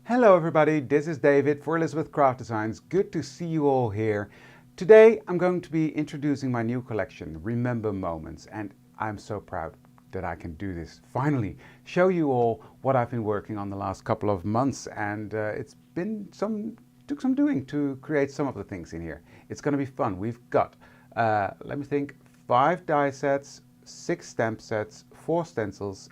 Hello everybody, this is David for Elizabeth Craft Designs. Good to see you all here. Today I'm going to be introducing my new collection, Remember Moments, and I'm so proud that I can do this. Finally, show you all what I've been working on the last couple of months, and it's been took some doing to create some of the things in here. It's going to be fun. We've got, let me think, 5 die sets, 6 stamp sets, 4 stencils,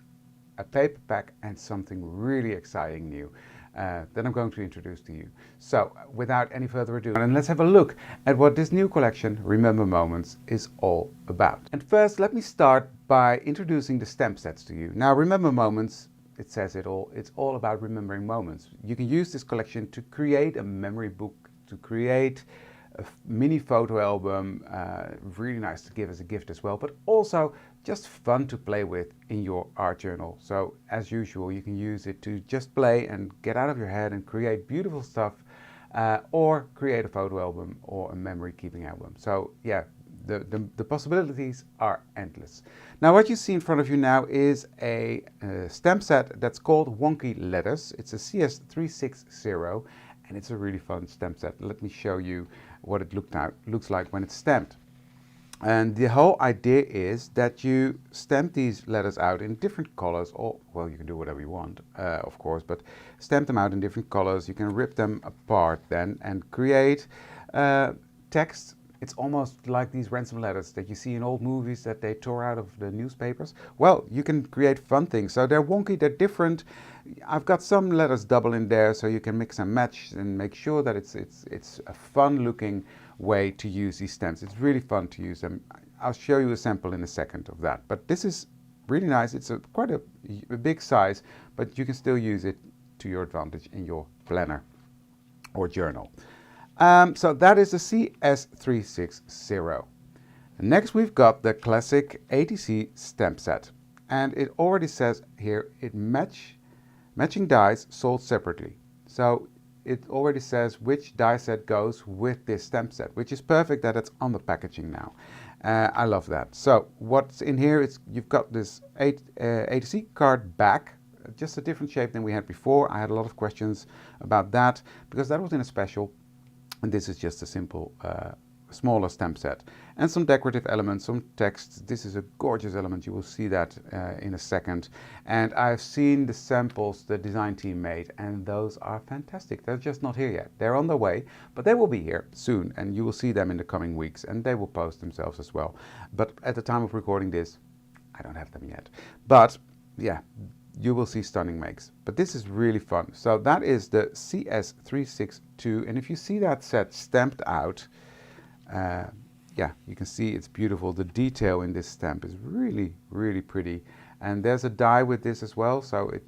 a paper pack, and something really exciting new that I'm going to introduce to you. So without any further ado, and let's have a look at what this new collection, Remember Moments, is all about. And first, let me start by introducing the stamp sets to you. Now, Remember Moments, it says it all, it's all about remembering moments. You can use this collection to create a memory book, to create a mini photo album, really nice to give as a gift as well, but also just fun to play with in your art journal. So as usual, you can use it to just play and get out of your head and create beautiful stuff, or create a photo album or a memory keeping album. So yeah, the possibilities are endless. Now what you see in front of you now is a stamp set that's called Wonky Letters. It's a CS360 and it's a really fun stamp set. Let me show you what it looks like when it's stamped. And the whole idea is that you stamp these letters out in different colors, or well, you can do whatever you want, of course, but stamp them out in different colors. You can rip them apart then and create text. It's almost like these ransom letters that you see in old movies that they tore out of the newspapers. Well, you can create fun things. So they're wonky, they're different. I've got some letters double in there, so you can mix and match and make sure that it's a fun looking way to use these stamps. It's really fun to use them. I'll show you a sample in a second of that. But this is really nice. It's quite a big size, but you can still use it to your advantage in your planner or journal. So that is the CS360. Next we've got the classic ATC stamp set. And it already says here, matching dies sold separately. So it already says which die set goes with this stamp set, which is perfect that it's on the packaging now. I love that. So what's in here is you've got this ATC card back, just a different shape than we had before. I had a lot of questions about that because that was in a special. And this is just a simple, smaller stamp set. And some decorative elements, some text. This is a gorgeous element. You will see that in a second. And I've seen the samples the design team made, and those are fantastic. They're just not here yet. They're on their way, but they will be here soon. And you will see them in the coming weeks, and they will post themselves as well. But at the time of recording this, I don't have them yet. But yeah, you will see stunning makes. But this is really fun. So that is the CS362. And if you see that set stamped out, yeah, you can see it's beautiful. The detail in this stamp is really, really pretty. And there's a die with this as well. So it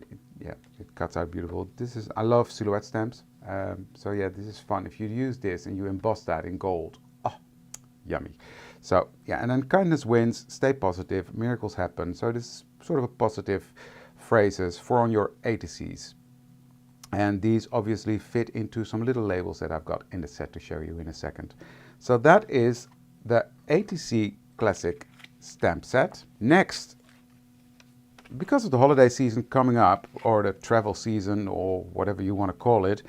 cuts out beautiful. I love silhouette stamps. So yeah, this is fun. If you use this and you emboss that in gold, oh, yummy. So yeah, and then kindness wins, stay positive, miracles happen. So this is sort of a positive phrases for on your ATCs. And these obviously fit into some little labels that I've got in the set to show you in a second. So that is the ATC Classic stamp set. Next, because of the holiday season coming up, or the travel season, or whatever you want to call it,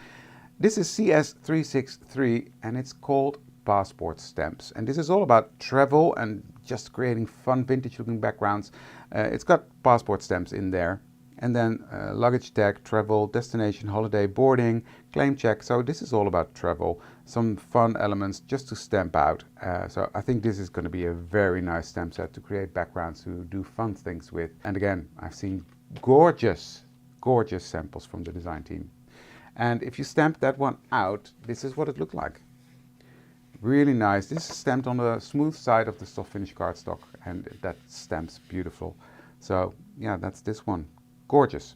this is CS363 and it's called Passport Stamps. And this is all about travel and just creating fun vintage looking backgrounds. It's got passport stamps in there. And then luggage tag, travel, destination, holiday, boarding, claim check. So this is all about travel. Some fun elements just to stamp out. So I think this is going to be a very nice stamp set to create backgrounds to do fun things with. And again, I've seen gorgeous, gorgeous samples from the design team. And if you stamp that one out, this is what it looked like. Really nice. This is stamped on the smooth side of the soft finish cardstock, and that stamps beautiful. So yeah, that's this one. Gorgeous.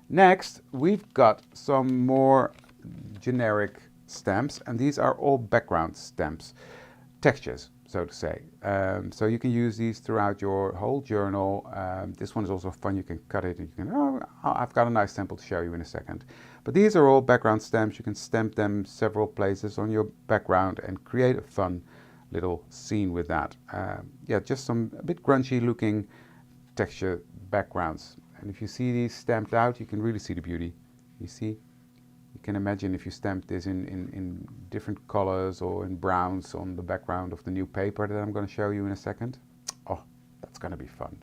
Next, we've got some more generic stamps, and these are all background stamps, textures, so to say. So you can use these throughout your whole journal. This one is also fun. You can cut it and you can, oh, I've got a nice sample to show you in a second. But these are all background stamps. You can stamp them several places on your background and create a fun little scene with that. Yeah, just some a bit grungy looking texture backgrounds. And if you see these stamped out, you can really see the beauty. You see? You can imagine if you stamp this in different colors or in browns on the background of the new paper that I'm going to show you in a second. Oh, that's going to be fun.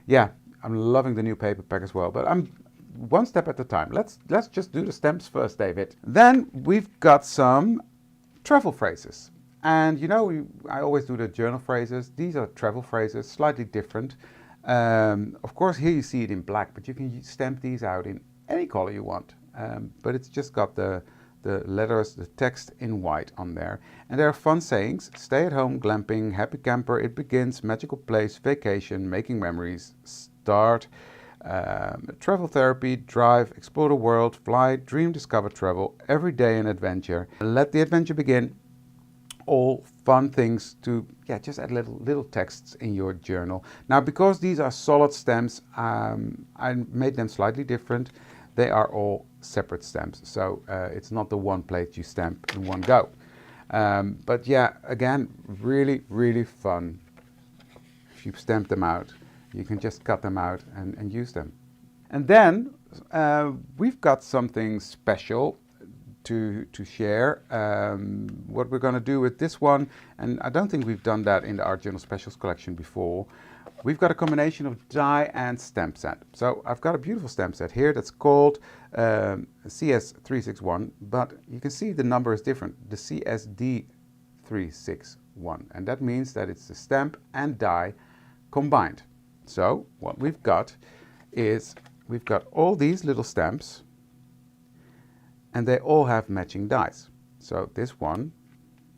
Yeah, I'm loving the new paper pack as well, but I'm one step at a time. Let's just do the stamps first, David. Then we've got some travel phrases. And you know, I always do the journal phrases. These are travel phrases, slightly different. Of course, here you see it in black, but you can stamp these out in any color you want. But it's just got the letters, the text in white on there. And there are fun sayings: stay at home, glamping, happy camper, it begins, magical place, vacation, making memories, start, travel therapy, drive, explore the world, fly, dream, discover, travel, every day an adventure, let the adventure begin. All fun things to, yeah, just add little texts in your journal. Now, because these are solid stamps, I made them slightly different. They are all separate stamps, so it's not the one plate you stamp in one go. But yeah, again, really fun. If you stamp them out, you can just cut them out and use them. And then we've got something special to share. What we're going to do with this one, and I don't think we've done that in the Art Journal Specials collection before. We've got a combination of die and stamp set. So I've got a beautiful stamp set here that's called CS361, but you can see the number is different, the CSD361, and that means that it's the stamp and die combined. So what we've got is we've got all these little stamps, and they all have matching dies. So this one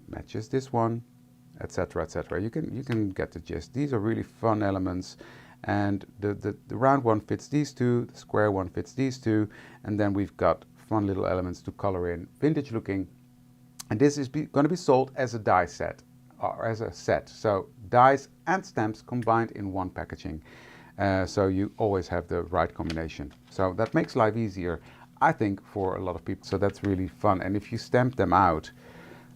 matches this one, etc., etc. You can get the gist. These are really fun elements, and the round one fits these two, the square one fits these two, and then we've got fun little elements to color in, vintage looking. And this is going to be sold as a die set, or as a set. So dies and stamps combined in one packaging. So you always have the right combination. So that makes life easier, I think, for a lot of people. So that's really fun. And if you stamp them out,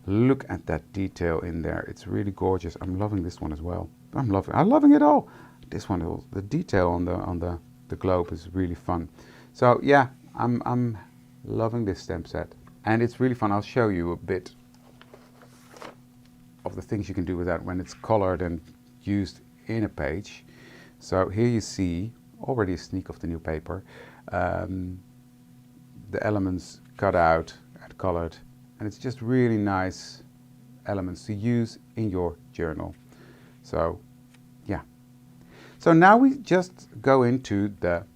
look at that detail in there. It's really gorgeous. I'm loving this one as well. I'm loving it all. This one, the detail on the globe is really fun. So yeah, I'm loving this stamp set. And it's really fun. I'll show you a bit of the things you can do with that when it's colored and used in a page. So here you see already a sneak of the new paper. The elements cut out and colored, and it's just really nice elements to use in your journal. So yeah. So now we just go into the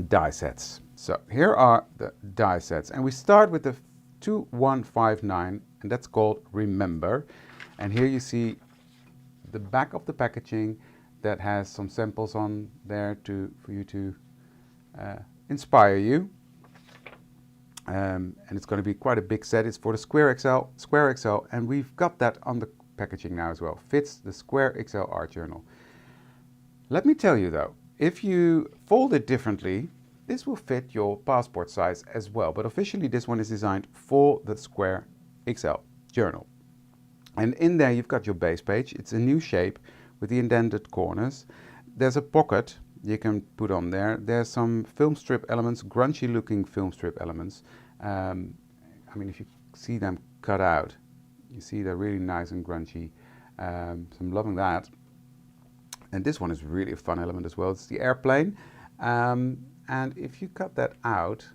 die sets. So here are the die sets, and we start with the 2159, and that's called Remember. And here you see the back of the packaging that has some samples on there for you to inspire you. And it's going to be quite a big set. It's for the Square XL, and we've got that on the packaging now as well. Fits the Square XL Art Journal. Let me tell you though, if you fold it differently, this will fit your passport size as well. But officially this one is designed for the Square XL Journal. And in there you've got your base page. It's a new shape with the indented corners. There's a pocket you can put on there. There's some film strip elements, grungy looking film strip elements. I mean, if you see them cut out, you see they're really nice and grungy. So I'm loving that. And this one is really a fun element as well. It's the airplane. And if you cut that out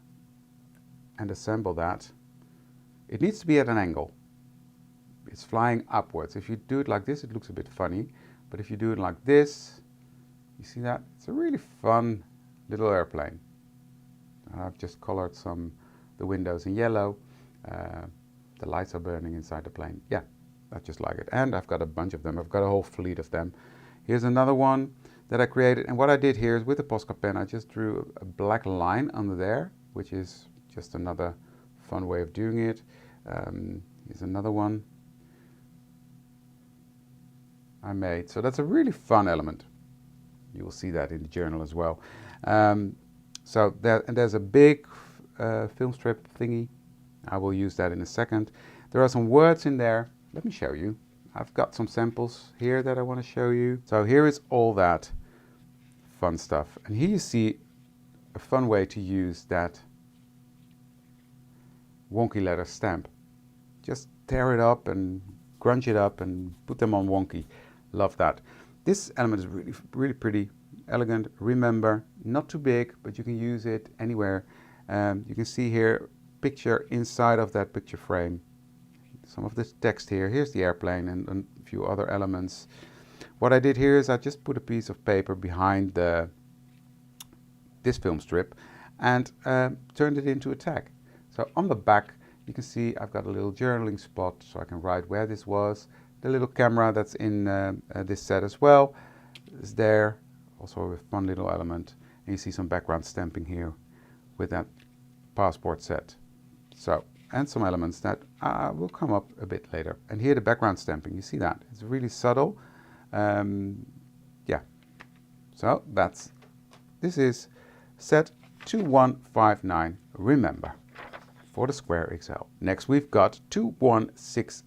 and assemble that, it needs to be at an angle. It's flying upwards. If you do it like this, it looks a bit funny. But if you do it like this, you see that? It's a really fun little airplane. And I've just colored the windows in yellow. The lights are burning inside the plane. Yeah, I just like it. And I've got a bunch of them. I've got a whole fleet of them. Here's another one that I created. And what I did here is with the Posca pen, I just drew a black line under there, which is just another fun way of doing it. Here's another one I made. So that's a really fun element. You will see that in the journal as well. So there's a big film strip thingy. I will use that in a second. There are some words in there. Let me show you. I've got some samples here that I want to show you. So here is all that fun stuff. And here you see a fun way to use that wonky letter stamp. Just tear it up and crunch it up and put them on wonky. Love that. This element is really, really pretty, elegant. Remember, not too big, but you can use it anywhere. You can see here, picture inside of that picture frame. Some of this text here. Here's the airplane and a few other elements. What I did here is I just put a piece of paper behind this film strip and turned it into a tag. So on the back, you can see I've got a little journaling spot so I can write where this was. The little camera that's in this set as well is there, also a fun little element. And you see some background stamping here with that passport set. So, and some elements that will come up a bit later. And here the background stamping, you see that? It's really subtle. Yeah, so this is set 2159, remember, for the square XL. Next we've got 2160,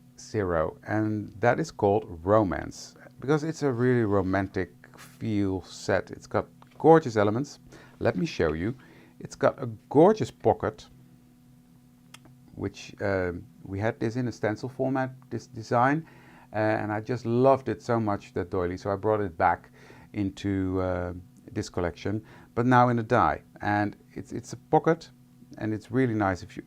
and that is called Romance, because it's a really romantic feel set. It's got gorgeous elements. Let me show you. It's got a gorgeous pocket, which we had this in a stencil format, this design, and I just loved it so much, that doily, so I brought it back into this collection, but now in a die. And it's a pocket, and it's really nice. If you,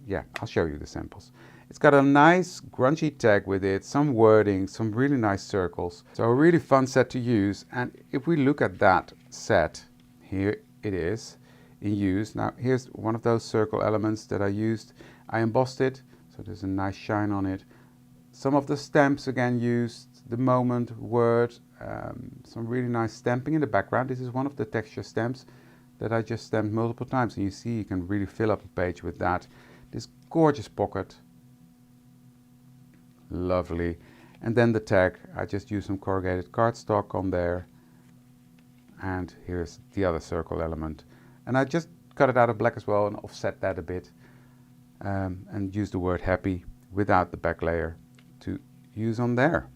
yeah, I'll show you the samples. It's got a nice grungy tag with it, some wording, some really nice circles. So a really fun set to use. And if we look at that set, here it is in use. Now here's one of those circle elements that I used. I embossed it, so there's a nice shine on it. Some of the stamps again used, the moment, word, some really nice stamping in the background. This is one of the texture stamps that I just stamped multiple times, and you see you can really fill up a page with that. This gorgeous pocket, lovely. And then the tag, I just used some corrugated cardstock on there, and here's the other circle element. And I just cut it out of black as well and offset that a bit, and use the word happy without the back layer to use on there.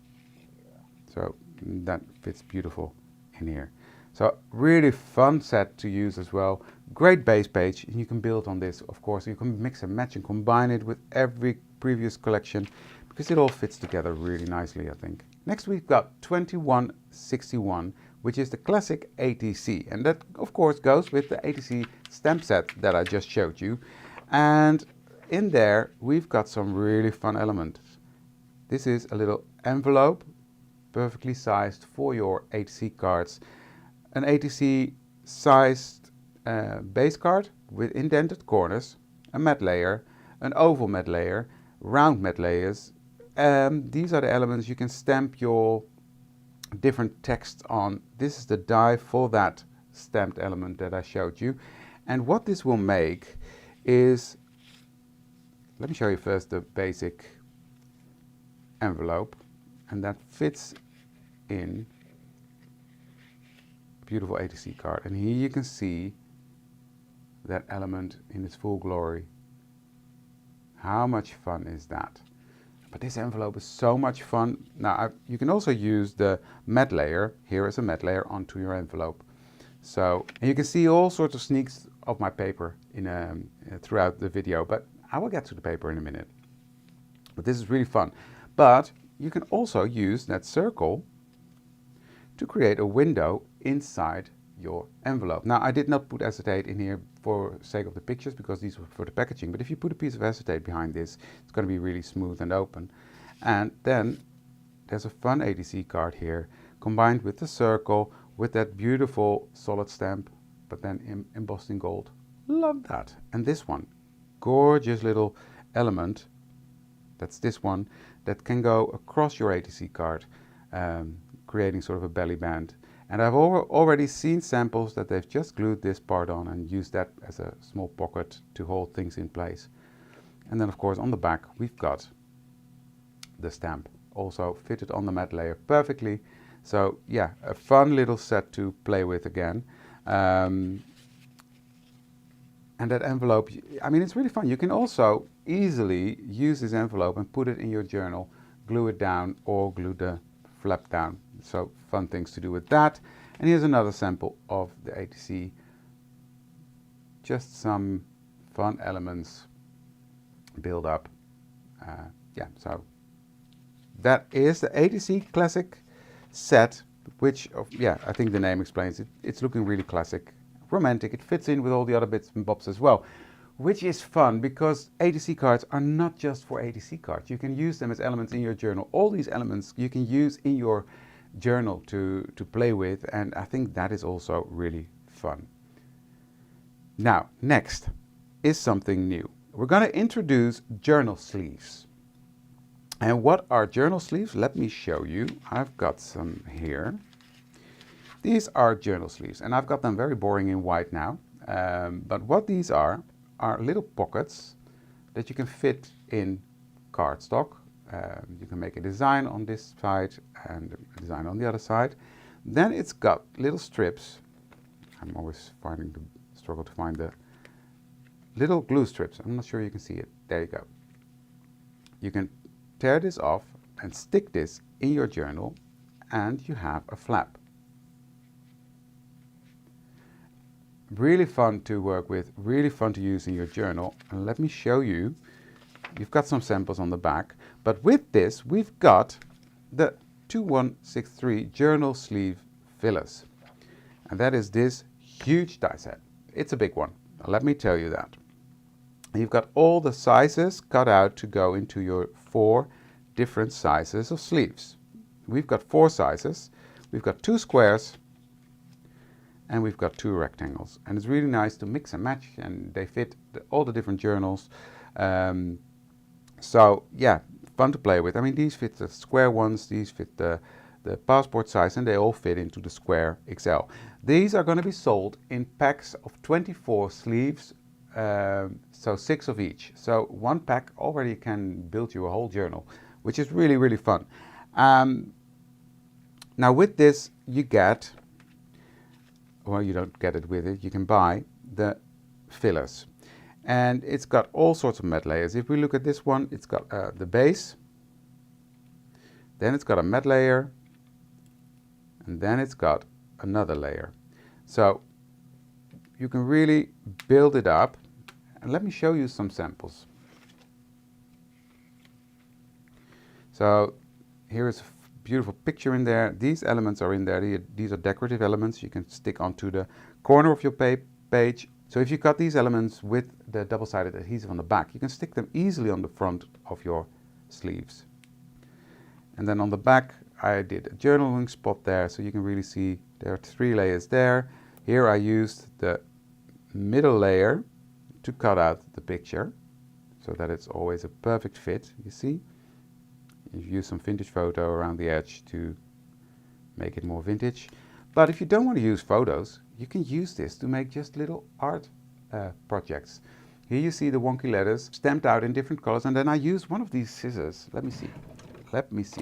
So that fits beautiful in here. So really fun set to use as well. Great base page, and you can build on this, of course. You can mix and match and combine it with every previous collection because it all fits together really nicely, I think. Next we've got 2161, which is the classic ATC, and that of course goes with the ATC stamp set that I just showed you. And in there we've got some really fun elements. This is a little envelope, perfectly sized for your ATC cards. An ATC sized base card with indented corners, a matte layer, an oval matte layer, round matte layers. These are the elements you can stamp your different text on. This is the die for that stamped element that I showed you. And what this will make is, let me show you first the basic envelope, and that fits in a beautiful ATC card. And here you can see that element in its full glory. How much fun is that? But this envelope is so much fun. Now you can also use the matte layer here as a matte layer onto your envelope. So, and you can see all sorts of sneaks of my paper in throughout the video, but I will get to the paper in a minute. But this is really fun. But you can also use that circle to create a window inside your envelope. Now I did not put acetate in here for sake of the pictures because these were for the packaging, but if you put a piece of acetate behind this, it's going to be really smooth and open. And then there's a fun ATC card here combined with the circle with that beautiful solid stamp, but then embossed in gold. Love that. And this one, gorgeous little element, that's this one, that can go across your ATC card, creating sort of a belly band. And I've already seen samples that they've just glued this part on and used that as a small pocket to hold things in place. And then of course on the back we've got the stamp, also fitted on the matte layer perfectly. So yeah, a fun little set to play with again. And that envelope, I mean, it's really fun. You can also easily use this envelope and put it in your journal, glue it down or glue the flap down. So fun things to do with that. And here's another sample of the ATC. Just some fun elements build up. Yeah, so that is the ATC Classic set, which, yeah, I think the name explains it. It's looking really classic, romantic. It fits in with all the other bits and bobs as well, which is fun because ATC cards are not just for ATC cards. You can use them as elements in your journal. All these elements you can use in your journal to play with, and I think that is also really fun. Now, next is something new. We're going to introduce journal sleeves. And what are journal sleeves? Let me show you. I've got some here. These are journal sleeves, and I've got them very boring in white now. But what these are little pockets that you can fit in cardstock. You can make a design on this side and a design on the other side. Then it's got little strips. I'm always struggle to find the little glue strips. I'm not sure you can see it. There you go. You can tear this off and stick this in your journal, and you have a flap. Really fun to work with, really fun to use in your journal. And let me show you. You've got some samples on the back, but with this we've got the 2163 journal sleeve fillers, and that is this huge die set. It's a big one, let me tell you that. You've got all the sizes cut out to go into your 4 different sizes of sleeves. We've got 4 sizes. We've got 2 squares and we've got 2 rectangles, and it's really nice to mix and match, and they fit all the different journals. So yeah, fun to play with. I mean, these fit the square ones, these fit the passport size, and they all fit into the square XL. These are going to be sold in packs of 24 sleeves, so 6 of each. So 1 pack already can build you a whole journal, which is really, really fun. Now with this you get, well, you don't get it with it, you can buy the fillers. And it's got all sorts of matte layers. If we look at this one, it's got the base, then it's got a matte layer, and then it's got another layer. So you can really build it up. And let me show you some samples. So here is a beautiful picture in there. These elements are in there. These are decorative elements you can stick onto the corner of your page. So if you cut these elements with the double-sided adhesive on the back, you can stick them easily on the front of your sleeves. And then on the back I did a journaling spot there, so you can really see there are 3 layers there. Here I used the middle layer to cut out the picture so that it's always a perfect fit, you see. You've used some vintage photo around the edge to make it more vintage. But if you don't want to use photos, you can use this to make just little art projects. Here you see the wonky letters stamped out in different colors, and then I use one of these scissors. Let me see.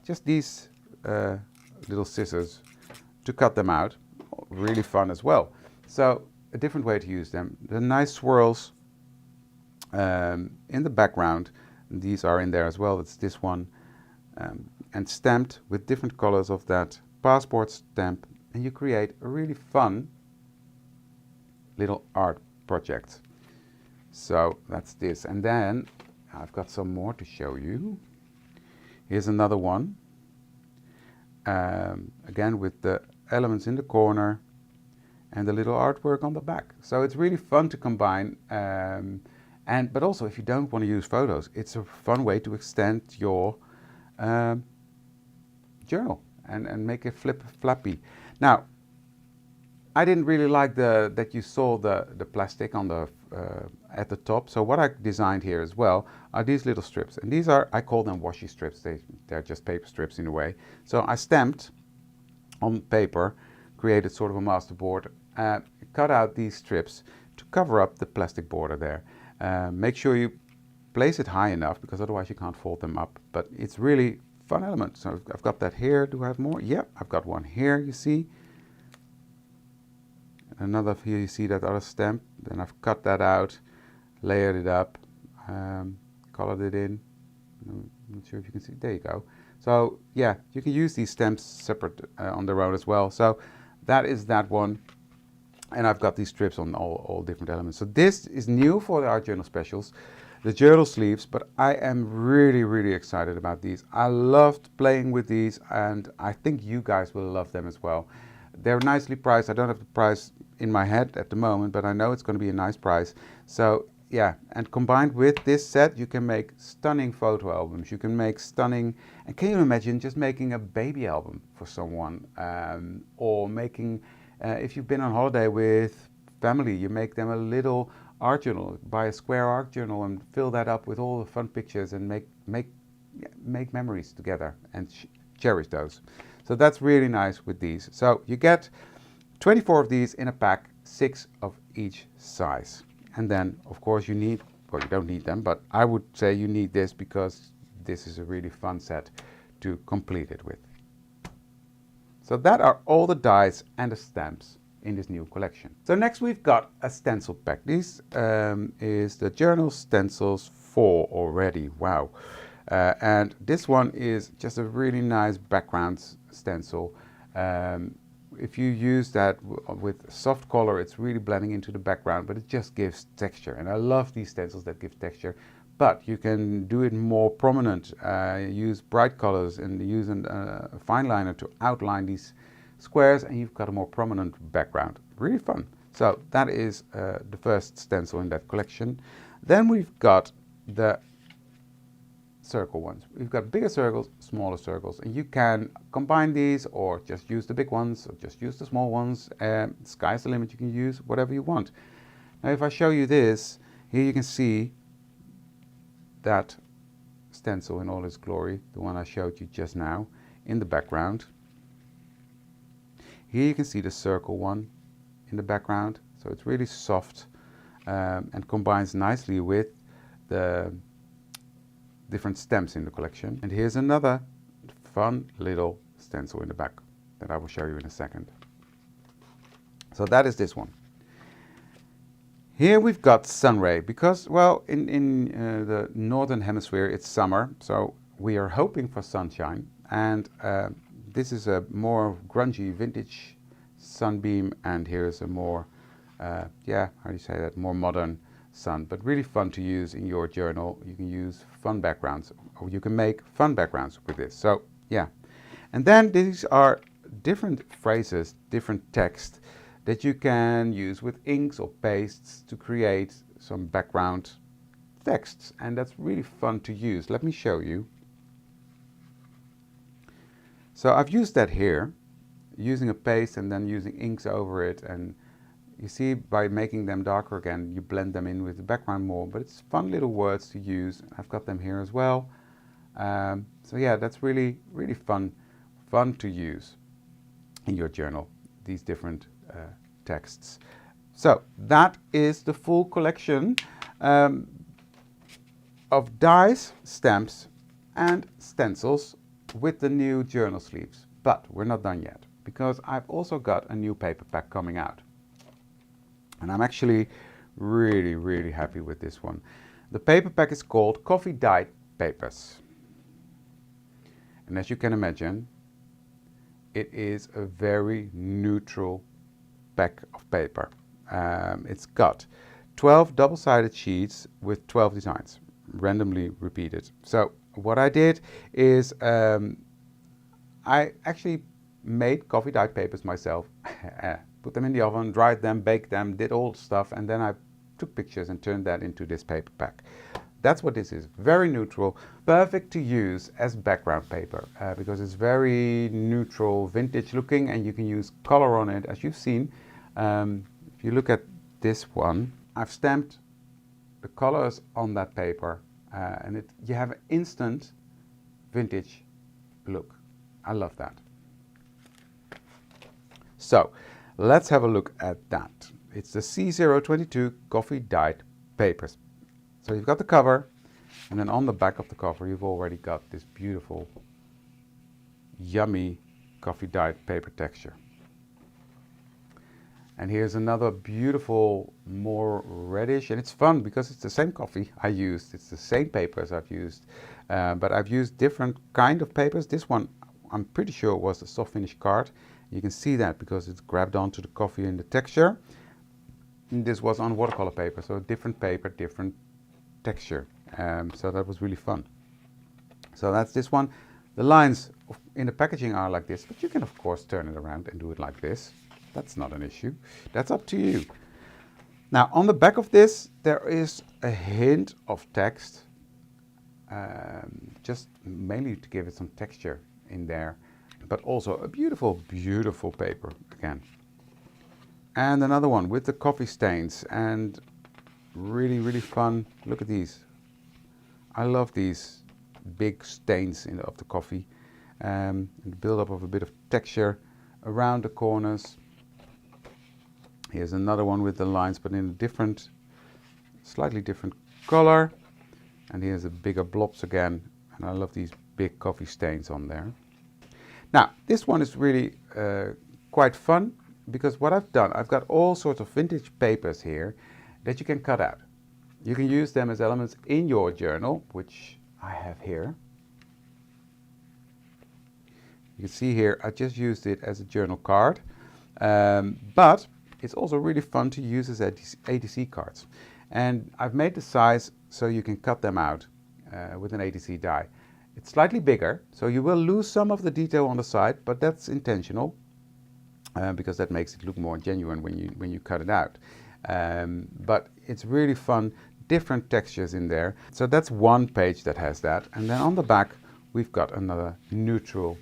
Just these little scissors to cut them out. Really fun as well. So a different way to use them. The nice swirls in the background. These are in there as well. It's this one, and stamped with different colors of that passport stamp, and you create a really fun little art project. So that's this, and then I've got some more to show you. Here's another one, again with the elements in the corner and the little artwork on the back. So it's really fun to combine, but also if you don't want to use photos, it's a fun way to extend your journal and make it flappy. Now, I didn't really like that you saw the plastic on the at the top. So what I designed here as well are these little strips, and these are, I call them washi strips. They're just paper strips in a way. So I stamped on paper, created sort of a masterboard, cut out these strips to cover up the plastic border there. Make sure you place it high enough, because otherwise you can't fold them up. But it's really fun element. So I've got that here. Do I have more? Yeah, I've got one here, you see. Another here, you see that other stamp. Then I've cut that out, layered it up, colored it in. I'm not sure if you can see. There you go. So yeah, you can use these stamps separate on their own as well. So that is that one. And I've got these strips on all different elements. So this is new for the Art Journal Specials. the journal sleeves, but I am really excited about these. I loved playing with these, and I think you guys will love them as well. They're nicely priced. I don't have the price in my head at the moment, but I know it's going to be a nice price. So yeah, and combined with this set, you can make stunning photo albums. You can make stunning, and can you imagine just making a baby album for someone, or making, if you've been on holiday with family, you make them a little art journal. Buy a square art journal and fill that up with all the fun pictures and make memories together and cherish those. So that's really nice with these. So you get 24 of these in a pack, 6 of each size. And then of course you need, well, you don't need them, but I would say you need this because this is a really fun set to complete it with. So that are all the dies and the stamps in this new collection. So next we've got a stencil pack. This is the Journal Stencils 4 already. Wow. And this one is just a really nice background stencil. If you use that with soft color, it's really blending into the background, but it just gives texture. And I love these stencils that give texture, but you can do it more prominent. Use bright colors and use a fine liner to outline these squares, and you've got a more prominent background. Really fun. So that is the first stencil in that collection. Then we've got the circle ones. We've got bigger circles, smaller circles, and you can combine these or just use the big ones or just use the small ones. Sky's the limit. You can use whatever you want. Now if I show you this, here you can see that stencil in all its glory, the one I showed you just now in the background. Here you can see the circle one in the background, so it's really soft and combines nicely with the different stamps in the collection. And here's another fun little stencil in the back that I will show you in a second. So that is this one. Here we've got Sunray, because, well, in the northern hemisphere it's summer, so we are hoping for sunshine, and this is a more grungy vintage sunbeam, and here's a more, yeah, how do you say that, more modern sun, but really fun to use in your journal. You can use fun backgrounds, or you can make fun backgrounds with this. So yeah, and then these are different phrases, different text that you can use with inks or pastes to create some background texts, and that's really fun to use. Let me show you. So I've used that here, using a paste and then using inks over it, and you see by making them darker again, you blend them in with the background more, but it's fun little words to use. I've got them here as well. So yeah, that's really fun to use in your journal, these different texts. So that is the full collection of dies, stamps and stencils with the new journal sleeves. But we're not done yet, because I've also got a new paper pack coming out. And I'm actually really happy with this one. The paper pack is called Coffee Dyed Papers. And as you can imagine, it is a very neutral pack of paper. It's got 12 double-sided sheets with 12 designs, randomly repeated. So what I did is I actually made coffee dyed papers myself, put them in the oven, dried them, baked them, did all the stuff, and then I took pictures and turned that into this paper pack. That's what this is. Very neutral, perfect to use as background paper because it's very neutral, vintage looking, and you can use color on it. As you've seen, if you look at this one, I've stamped the colors on that paper, and you have an instant vintage look. I love that. So let's have a look at that. It's the C022 coffee dyed papers. So you've got the cover, and then on the back of the cover you've already got this beautiful, yummy coffee dyed paper texture. And here's another beautiful, more reddish, and it's fun because it's the same coffee I used. It's the same papers I've used, but I've used different kind of papers. This one, I'm pretty sure, was a soft finish card. You can see that because it's grabbed onto the coffee and the texture. And this was on watercolor paper, so different paper, different texture. So that was really fun. So that's this one. The lines in the packaging are like this, but you can of course turn it around and do it like this. That's not an issue. That's up to you. Now on the back of this there is a hint of text, just mainly to give it some texture in there, but also a beautiful, beautiful paper again. And another one with the coffee stains, and really, really fun. Look at these. I love these big stains of the coffee, and the build-up of a bit of texture around the corners. Here's another one with the lines, but in a different, slightly different color. And here's the bigger blobs again, and I love these big coffee stains on there. Now, this one is really quite fun, because what I've done, I've got all sorts of vintage papers here that you can cut out. You can use them as elements in your journal, which I have here. You can see here, I just used it as a journal card, but it's also really fun to use as ATC cards. And I've made the size so you can cut them out with an ATC die. It's slightly bigger, so you will lose some of the detail on the side, but that's intentional. Because that makes it look more genuine when you cut it out. But it's really fun, different textures in there. So that's one page that has that. And then on the back, we've got another neutral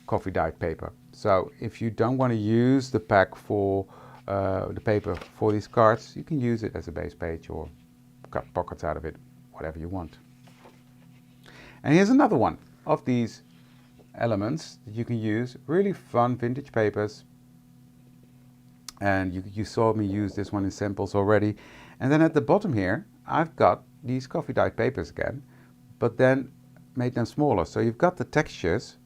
coffee dyed paper. So if you don't want to use the pack for the paper for these cards, you can use it as a base page or cut pockets out of it, whatever you want. And here's another one of these elements that you can use. Really fun vintage papers, and you saw me use this one in samples already. And then at the bottom here I've got these coffee dyed papers again, but then made them smaller, so you've got the textures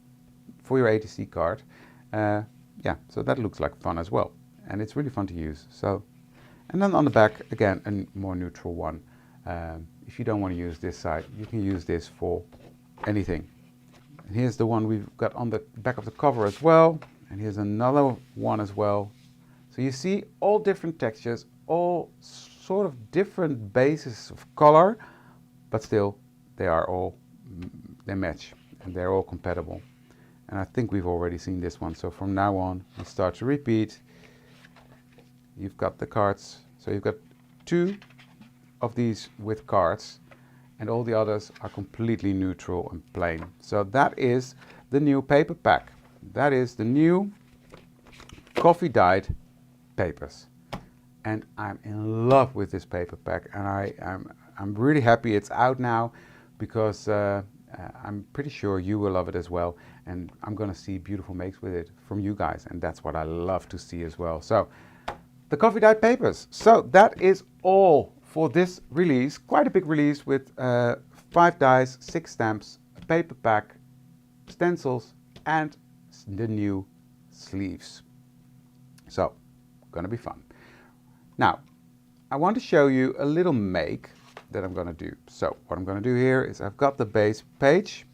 for your ATC card. Yeah, so that looks like fun as well, and it's really fun to use. So, and then on the back again a more neutral one. If you don't want to use this side, you can use this for anything. And here's the one we've got on the back of the cover as well. And here's another one as well. So you see all different textures, all sort of different bases of color, but still they match and they're all compatible. And I think we've already seen this one. So from now on, we start to repeat. You've got the cards. So you've got 2 of these with cards, and all the others are completely neutral and plain. So that is the new paper pack. That is the new coffee dyed papers. And I'm in love with this paper pack, and I'm really happy it's out now, because I'm pretty sure you will love it as well, and I'm gonna see beautiful makes with it from you guys, and that's what I love to see as well. So the coffee dyed papers. So that is all for this release. Quite a big release with 5 dies, 6 stamps, a paper pack, stencils, and the new sleeves. So, gonna be fun. Now, I want to show you a little make that I'm gonna do. So, what I'm gonna do here is I've got the base page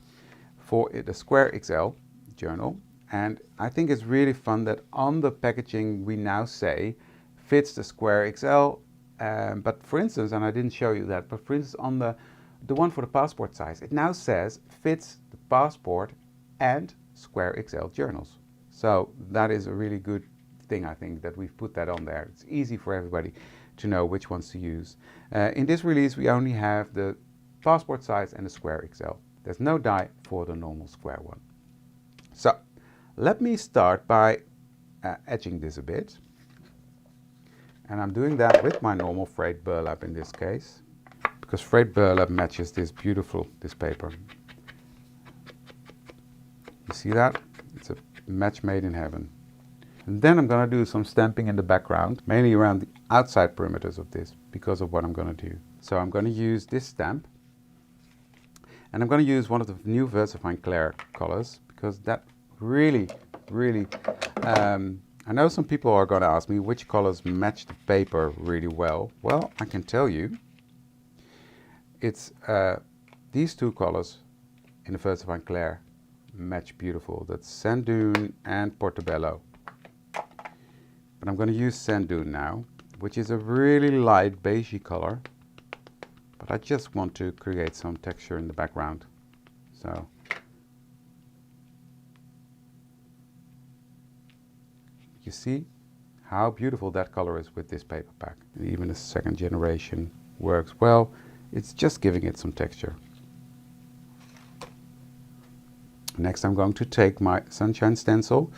for the Square XL journal, and I think it's really fun that on the packaging we now say fits the Square XL. But for instance, and I didn't show you that, but for instance on the one for the passport size, it now says fits the passport and Square XL journals. So that is a really good thing, I think, that we've put that on there. It's easy for everybody to know which ones to use. In this release we only have the passport size and the Square XL. There's no die for the normal square one. So let me start by etching this a bit. And I'm doing that with my normal frayed burlap in this case, because frayed burlap matches this paper. You see that? It's a match made in heaven. And then I'm going to do some stamping in the background, mainly around the outside perimeters of this, because of what I'm going to do. So I'm going to use this stamp, and I'm going to use one of the new VersaFine Clair colors, because that really, I know some people are going to ask me which colors match the paper really well. Well, I can tell you, it's these 2 colors in the VersaFine Clair match beautiful. That's Sand Dune and Portobello. But I'm going to use Sand Dune now, which is a really light beigey color. but I just want to create some texture in the background. So you see how beautiful that color is with this paper pack. And even the second generation works well. It's just giving it some texture. Next I'm going to take my sunshine stencil.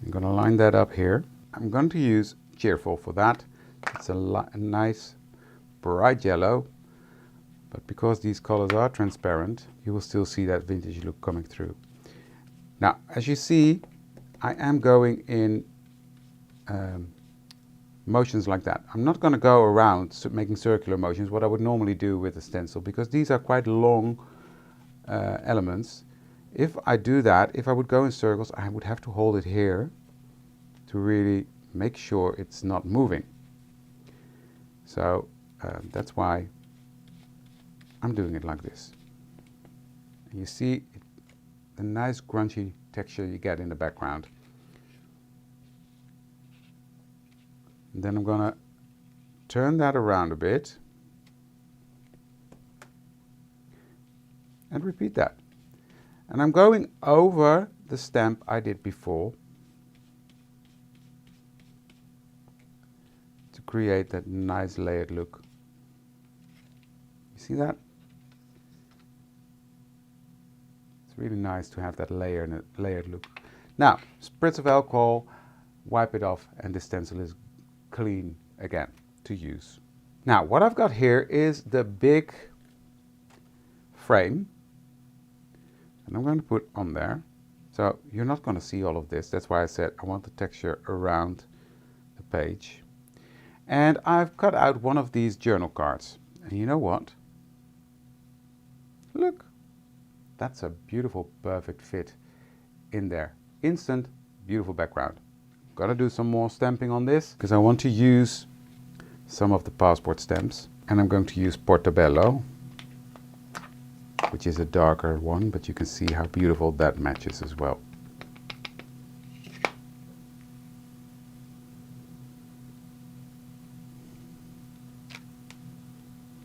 I'm going to line that up here. I'm going to use Cheerful for that. It's a nice bright yellow, but because these colors are transparent, you will still see that vintage look coming through. Now, as you see, I am going in motions like that. I'm not going to go around making circular motions, what I would normally do with a stencil, because these are quite long elements. If I do that, if I would go in circles, I would have to hold it here to really make sure it's not moving. So that's why I'm doing it like this. And you see the nice grungy texture you get in the background. And then I'm gonna turn that around a bit and repeat that. And I'm going over the stamp I did before to create that nice layered look. You see that? It's really nice to have that layered look. Now, spritz of alcohol, wipe it off, and the stencil is clean again to use. Now, what I've got here is the big frame, and I'm going to put on there. So you're not going to see all of this. That's why I said I want the texture around the page. And I've cut out one of these journal cards. And you know what? Look, that's a beautiful, perfect fit in there. Instant, beautiful background. Gotta do some more stamping on this because I want to use some of the passport stamps, and I'm going to use Portobello, which is a darker one, but you can see how beautiful that matches as well.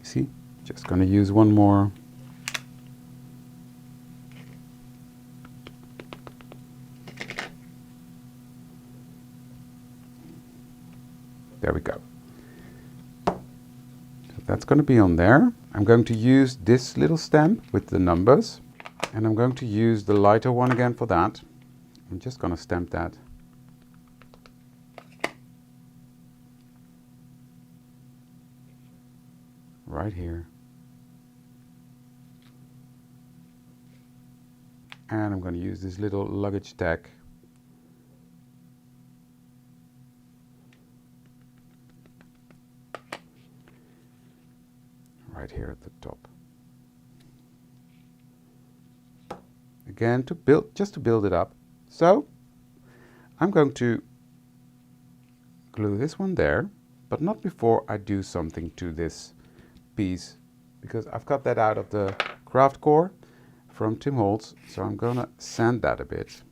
See, just gonna use one more. There we go. So that's going to be on there. I'm going to use this little stamp with the numbers, and I'm going to use the lighter one again for that. I'm just going to stamp that right here. And I'm going to use this little luggage tag . Right here at the top. Again, just to build it up. So I'm going to glue this one there, but not before I do something to this piece, because I've cut that out of the craft core from Tim Holtz. So I'm gonna sand that a bit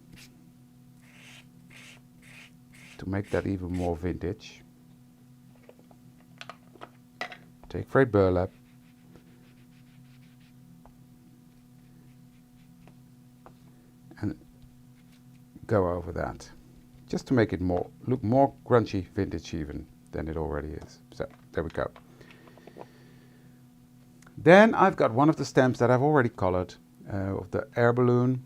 to make that even more vintage. Take frayed burlap, and go over that, just to make it look more grungy vintage even than it already is. So there we go. Then I've got one of the stamps that I've already colored of the air balloon.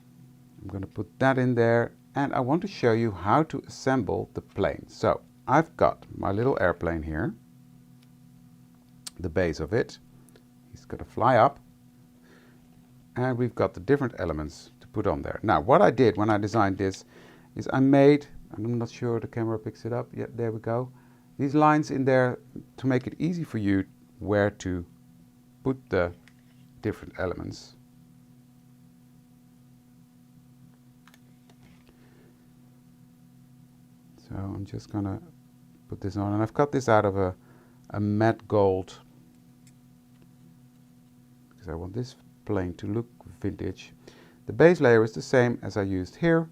I'm going to put that in there, and I want to show you how to assemble the plane. So I've got my little airplane here, the base of it. He's going to fly up, and we've got the different elements to put on there. Now, what I did when I designed this is I made, I'm not sure the camera picks it up. Yeah, there we go. These lines in there to make it easy for you where to put the different elements. So I'm just gonna put this on, and I've cut this out of a matte gold because I want this plane to look vintage. The base layer is the same as I used here.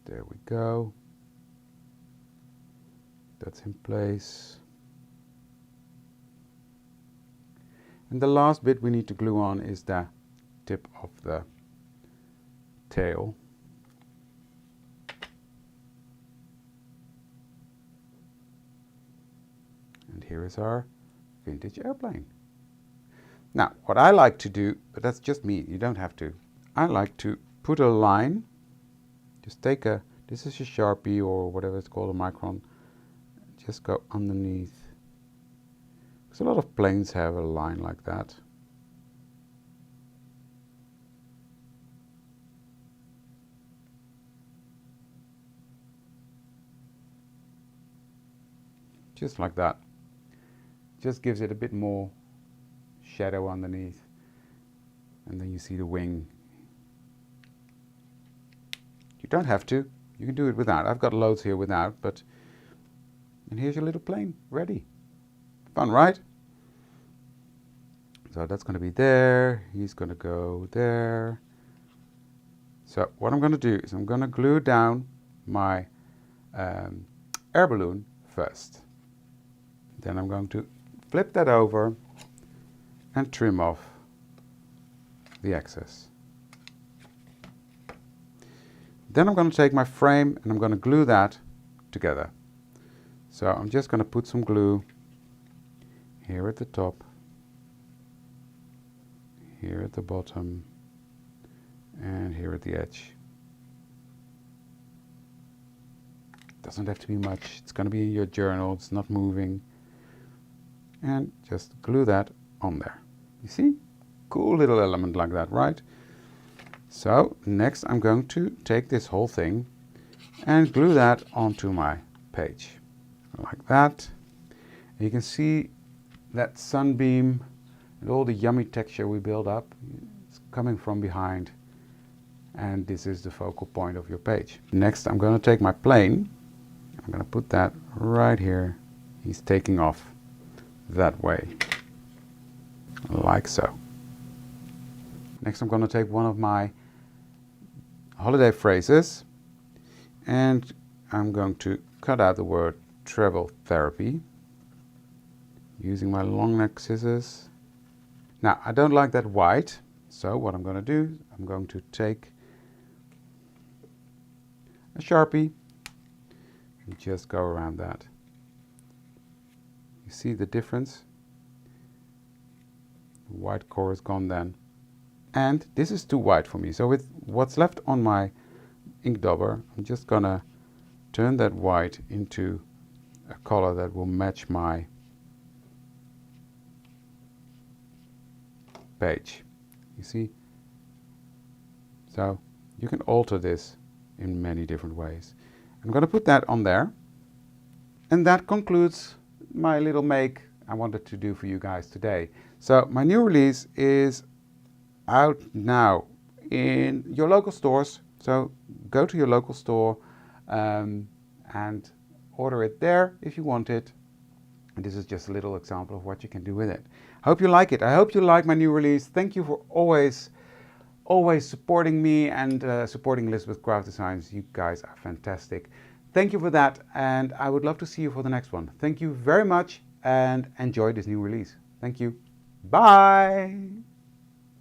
There we go. That's in place. And the last bit we need to glue on is the tip of the tail. And here is our vintage airplane. Now, what I like to do, but that's just me, you don't have to. I like to put a line, just take this is a Sharpie or whatever it's called, a micron, just go underneath. Because a lot of planes have a line like that. Just like that. Just gives it a bit more shadow underneath. And then you see the wing. You don't have to. You can do it without. I've got loads here without, but... And here's your little plane, ready. Fun, right? So that's going to be there. He's going to go there. So what I'm going to do is I'm going to glue down my air balloon first. Then I'm going to flip that over and trim off the excess. Then I'm going to take my frame and I'm going to glue that together. So I'm just going to put some glue here at the top, here at the bottom, and here at the edge. Doesn't have to be much. It's going to be in your journal. It's not moving. And just glue that on there. You see? Cool little element like that, right? So next I'm going to take this whole thing and glue that onto my page. Like that. And you can see that sunbeam and all the yummy texture we build up. It's coming from behind. And this is the focal point of your page. Next I'm going to take my plane. I'm going to put that right here. He's taking off that way. Like so. Next I'm going to take one of my holiday phrases and I'm going to cut out the word travel therapy using my long neck scissors. Now I don't like that white, so what I'm going to do, I'm going to take a Sharpie and just go around that. You see the difference? The white core is gone then. And this is too white for me, so with what's left on my ink dauber, I'm just gonna turn that white into a color that will match my page. You see? So you can alter this in many different ways. I'm gonna put that on there. And that concludes my little make I wanted to do for you guys today. So my new release is out now in your local stores. So go to your local store and order it there if you want it. And this is just a little example of what you can do with it. I hope you like it. I hope you like my new release. Thank you for always supporting me and supporting Elizabeth Craft Designs. You guys are fantastic. Thank you for that, and I would love to see you for the next one. Thank you very much and enjoy this new release. Thank you. Bye.